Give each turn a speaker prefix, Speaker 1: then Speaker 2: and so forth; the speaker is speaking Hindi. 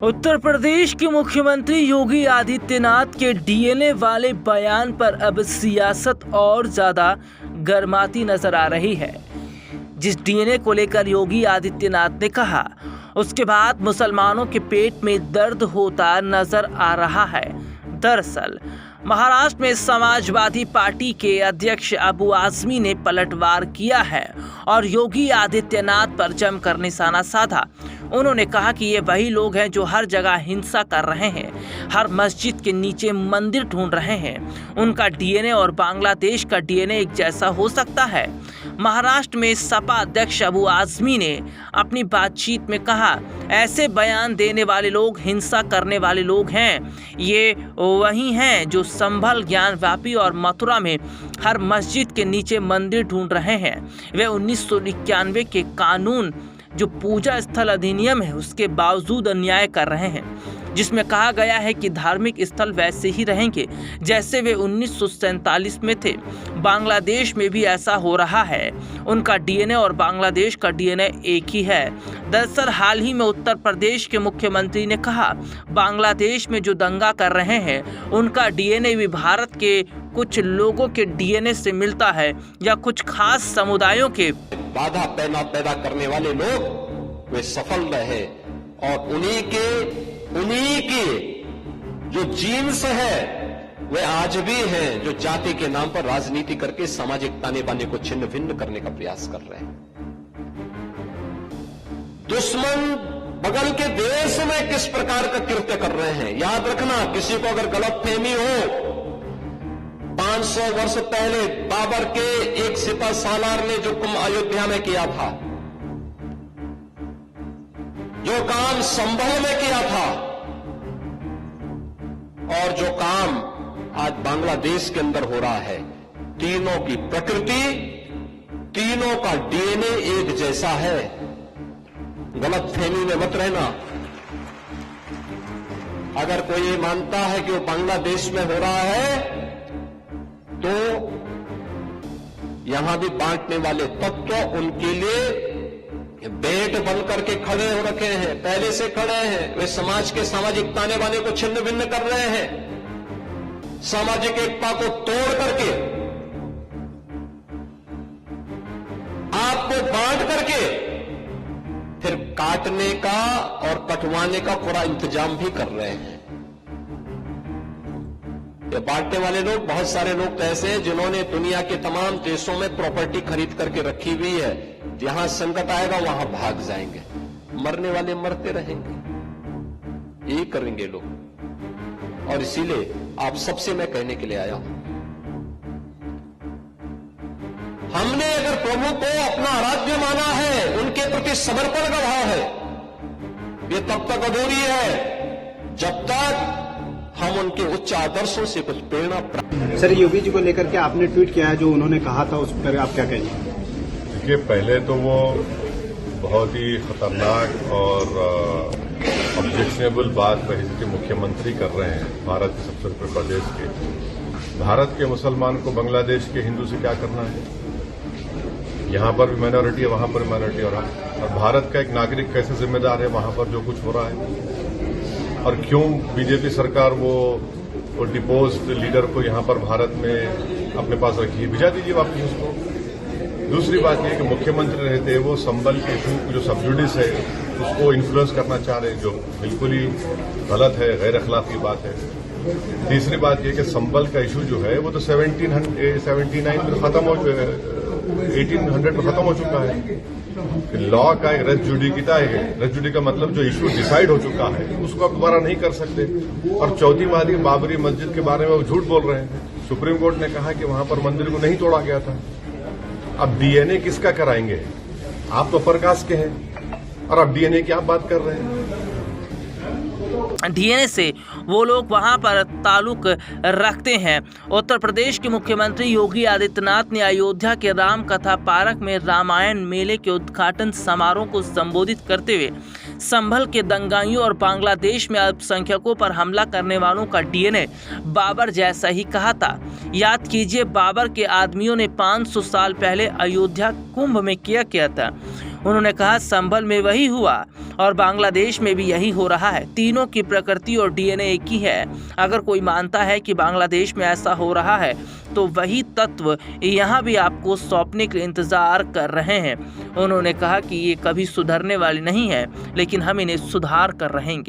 Speaker 1: उत्तर प्रदेश के मुख्यमंत्री योगी आदित्यनाथ के डीएनए वाले बयान पर अब सियासत और ज्यादा गर्माती नजर आ रही है। जिस डीएनए को लेकर योगी आदित्यनाथ ने कहा, उसके बाद मुसलमानों के पेट में दर्द होता नजर आ रहा है। दरअसल महाराष्ट्र में समाजवादी पार्टी के अध्यक्ष अबू आजमी ने पलटवार किया है और योगी आदित्यनाथ पर जमकर निशाना साधा। उन्होंने कहा कि ये वही लोग हैं जो हर जगह हिंसा कर रहे हैं, हर मस्जिद के नीचे मंदिर ढूंढ रहे हैं। उनका डीएनए और बांग्लादेश का डीएनए एक जैसा हो सकता है। महाराष्ट्र में सपा अध्यक्ष अबू आजमी ने अपनी बातचीत में कहा, ऐसे बयान देने वाले लोग हिंसा करने वाले लोग हैं। ये वही हैं जो संभल, ज्ञानवापी और मथुरा में हर मस्जिद के नीचे मंदिर ढूंढ रहे हैं। वे 1991 के कानून जो पूजा स्थल अधिनियम है उसके बावजूद अन्याय कर रहे हैं, जिसमें कहा गया है कि धार्मिक स्थल वैसे ही रहेंगे जैसे वे 1947 में थे। बांग्लादेश में भी ऐसा हो रहा है। उनका डीएनए और बांग्लादेश का डीएनए एक ही है। दरअसल हाल ही में उत्तर प्रदेश के मुख्यमंत्री ने कहा, बांग्लादेश में जो दंगा कर रहे हैं उनका डीएनए भी भारत के कुछ लोगों के डीएनए से मिलता है या कुछ खास समुदायों के।
Speaker 2: बाधा पैदा करने वाले लोग वे सफल रहे और उन्हीं के जो जीन्स है वे आज भी हैं जो जाति के नाम पर राजनीति करके सामाजिक ताने बाने को छिन्न भिन्न करने का प्रयास कर रहे हैं। दुश्मन बगल के देश में किस प्रकार का कृत्य कर रहे हैं, याद रखना। किसी को अगर गलतफहमी हो, 500 वर्ष पहले बाबर के एक सिपह सालार ने जो कुंभ अयोध्या में किया था, जो काम संभल में किया था, और जो काम आज बांग्लादेश के अंदर हो रहा है, तीनों की प्रकृति, तीनों का डीएनए एक जैसा है। गलतफहमी में मत रहना। अगर कोई ये मानता है कि वो बांग्लादेश में हो रहा है तो यहां भी बांटने वाले तत्व उनके लिए बेट बन करके खड़े हो रखे हैं, पहले से खड़े हैं। वे समाज के सामाजिक ताने बाने को छिन्न भिन्न कर रहे हैं, सामाजिक एकता को तोड़ करके, आपको बांट करके फिर काटने का और कटवाने का पूरा इंतजाम भी कर रहे हैं। ये बांटने वाले लोग, बहुत सारे लोग तो ऐसे हैं जिन्होंने दुनिया के तमाम देशों में प्रॉपर्टी खरीद करके रखी हुई है। जहां संकट आएगा वहां भाग जाएंगे, मरने वाले मरते रहेंगे, यही करेंगे लोग। और इसीलिए आप सबसे मैं कहने के लिए आया हूं, हमने अगर प्रभु को अपना आराध्य माना है, उनके प्रति समर्पण का भाव है, ये तब तक अधूरी है जब तक हम उनके उच्च आदर्शों से कुछ प्रेरणा प्राप्त।
Speaker 3: सर, योगी जी को लेकर के आपने ट्वीट किया है, जो उन्होंने कहा था उस पर आप क्या कहेंगे?
Speaker 4: देखिए, पहले तो वो बहुत ही खतरनाक और ऑब्जेक्शनेबल बात बहिष्कृत मुख्यमंत्री कर रहे हैं भारत के सबसे बड़े प्रदेश के। भारत के मुसलमान को बांग्लादेश के हिंदू से क्या करना है? यहां पर भी माइनॉरिटी है, वहां पर भी माइनॉरिटी हो रहा है। और भारत का एक नागरिक कैसे जिम्मेदार है वहां पर जो कुछ हो रहा है? और क्यों बीजेपी सरकार वो डिपोज्ड लीडर को यहां पर भारत में अपने पास रखी है? भिजा दीजिए वापस उसको। दूसरी बात यह कि मुख्यमंत्री रहते वो संबल के इशू जो सब्जुडिस है उसको इन्फ्लुएंस करना चाह रहे, जो बिल्कुल ही गलत है, गैर अखलाकी बात है। तीसरी बात यह कि संबल का इशू जो है वो तो 1779 में खत्म हो, 1800 में खत्म हो चुका है। लॉ का एक रेस जुडिकिटा है, रेस जुडी का मतलब जो इशू डिसाइड हो चुका है उसको आप दोबारा नहीं कर सकते। और चौथी बात ये बाबरी मस्जिद के बारे में वो झूठ बोल रहे हैं। सुप्रीम कोर्ट ने कहा कि वहां पर मंदिर को नहीं तोड़ा गया था। अब डीएनए किसका कराएंगे? आप तो प्रकाश के हैं और आप डीएनए की आप बात कर रहे हैं।
Speaker 1: डीएनए से वो लोग वहां पर ताल्लुक रखते हैं। उत्तर प्रदेश के मुख्यमंत्री योगी आदित्यनाथ ने अयोध्या के राम कथा पार्क में रामायण मेले के उद्घाटन समारोह को संबोधित करते हुए संभल के दंगाइयों और बांग्लादेश में अल्पसंख्यकों पर हमला करने वालों का डीएनए बाबर जैसा ही कहा था। याद कीजिए, बाबर के आदमियों ने 500 साल पहले अयोध्या कुंभ में किया था। उन्होंने कहा संभल में वही हुआ और बांग्लादेश में भी यही हो रहा है। तीनों की प्रकृति और डीएनए एक ही है। अगर कोई मानता है कि बांग्लादेश में ऐसा हो रहा है तो वही तत्व यहाँ भी आपको सौंपने के इंतजार कर रहे हैं। उन्होंने कहा कि ये कभी सुधरने वाली नहीं है, लेकिन हम इन्हें सुधार कर रहेंगे।